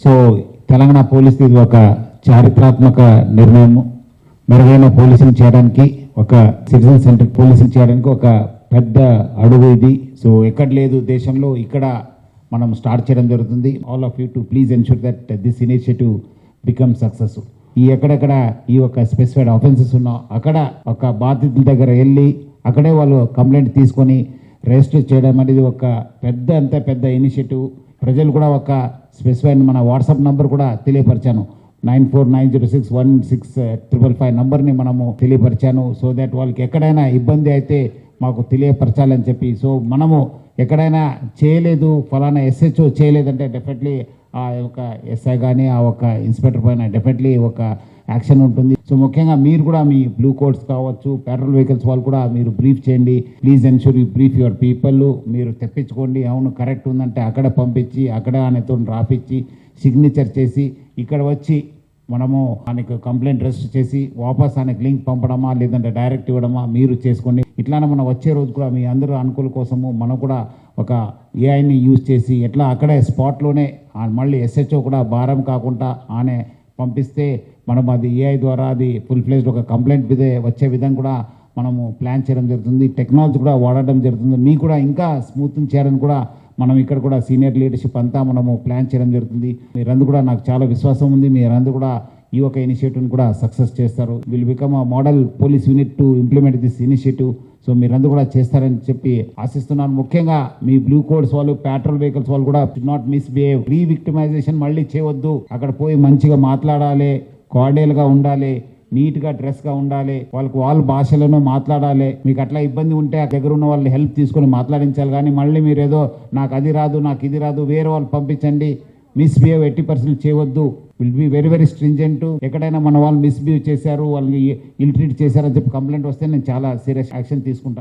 So Telangana police ఇది ఒక చారిత్రాత్మక నిర్ణయం. మెరుగైన పోలీసింగ్ చేయడానికి, ఒక సిటిజన్ సెంటర్ పోలీసింగ్ చేయడానికి ఒక పెద్ద అడుగు ఇది. సో ఎక్కడ లేదు దేశంలో, ఇక్కడ మనం స్టార్ట్ చేయడం జరుగుతుంది. All of you to please ensure that this initiative become success. ఈ ఎక్కడెక్కడ ఈ ఒక స్పెసిఫైడ్ ఆఫెన్సెస్ ఉన్నా అక్కడ ఒక బాధితుల దగ్గర వెళ్ళి అక్కడే వాళ్ళు కంప్లైంట్ తీసుకొని రిజిస్టర్ చేయడం అనేది ఒక పెద్ద ఇనిషియేటివ్. ప్రజలు కూడా ఒక స్పెసిఫైడ్ మన వాట్సాప్ నంబర్ కూడా తెలియపరిచాను, 9490616555 నంబర్ని మనము తెలియపరిచాను. సో దట్ వాళ్ళకి ఎక్కడైనా ఇబ్బంది అయితే మాకు తెలియపరచాలని చెప్పి. సో మనము ఎక్కడైనా చేయలేదు, ఫలానా SHO చేయలేదంటే డెఫినెట్లీ ఆ ఒక SI కానీ ఆ ఒక ఇన్స్పెక్టర్ పైన డెఫినెట్లీ ఒక యాక్షన్ ఉంటుంది. సో ముఖ్యంగా మీరు కూడా మీ బ్లూ కోడ్స్ కావచ్చు, పెట్రోల్ వెహికల్స్ వాళ్ళు కూడా మీరు బ్రీఫ్ చేయండి. Please ensure you brief your people. మీరు తెప్పించుకోండి, అవును కరెక్ట్ ఉందంటే అక్కడ పంపించి అక్కడ ఆయనతో రాపించి సిగ్నేచర్ చేసి ఇక్కడ వచ్చి మనము ఆయనకు కంప్లైంట్ రిజిస్టర్ చేసి వాపస్ ఆయనకు లింక్ పంపడమా లేదంటే డైరెక్ట్ ఇవ్వడమా మీరు చేసుకోండి. ఇట్లానే మనం వచ్చే రోజు కూడా మీ అందరూ అనుకూల కోసము మనం కూడా ఒక ఏఐని యూజ్ చేసి ఎట్లా అక్కడే స్పాట్లోనే మళ్ళీ SHO కూడా భారం కాకుండా ఆనే పంపిస్తే మనం అది AI ద్వారా అది ఫుల్ ఫ్లెజ్డ్ ఒక కంప్లైంట్ మీద వచ్చే విధంగా కూడా మనము ప్లాన్ చేయడం జరుగుతుంది. టెక్నాలజీ కూడా వాడడం జరుగుతుంది. మీకు కూడా ఇంకా స్మూత్నింగ్ చేయాలని కూడా మనం ఇక్కడ కూడా సీనియర్ లీడర్షిప్ అంతా మనము ప్లాన్ చేయడం జరుగుతుంది. మీరందరూ కూడా నాకు చాలా విశ్వాసం ఉంది, మీరందరూ కూడా ఈ ఒక ఇనిషియేటివ్ని కూడా సక్సెస్ చేస్తారు. Will become a model police unit to implement this initiative. So మీరందరూ కూడా చేస్తారని చెప్పి ఆశిస్తున్నాను. ముఖ్యంగా మీ బ్లూ కోడ్స్ వాళ్ళు, పెట్రోల్ వెహికల్స్ వాళ్ళు కూడా షుడ్ నాట్ మిస్బిహేవ్. రీవిక్టిమైజేషన్ మళ్ళీ చేయవద్దు. అక్కడ పోయి మంచిగా మాట్లాడాలి, కార్డియల్గా ఉండాలి, నీట్గా డ్రెస్గా ఉండాలి, వాళ్ళ భాషలోనూ మాట్లాడాలి. మీకు అట్లా ఇబ్బంది ఉంటే ఆ దగ్గర ఉన్న వాళ్ళు హెల్ప్ తీసుకొని మాట్లాడించాలి. కానీ మళ్ళీ మీరు ఏదో నాకు అది రాదు నాకు ఇది రాదు వేరే వాళ్ళు పంపించండి, మిస్బిహేవ్ 80% చేయవద్దు. Will be very stringent. ఎక్కడైనా మన వాళ్ళు మిస్బిహేవ్ చేశారు, వాళ్ళని ఇల్ ట్రీట్ చేశారని చెప్పి కంప్లైంట్ వస్తే నేను చాలా సీరియస్ యాక్షన్ తీసుకుంటాను.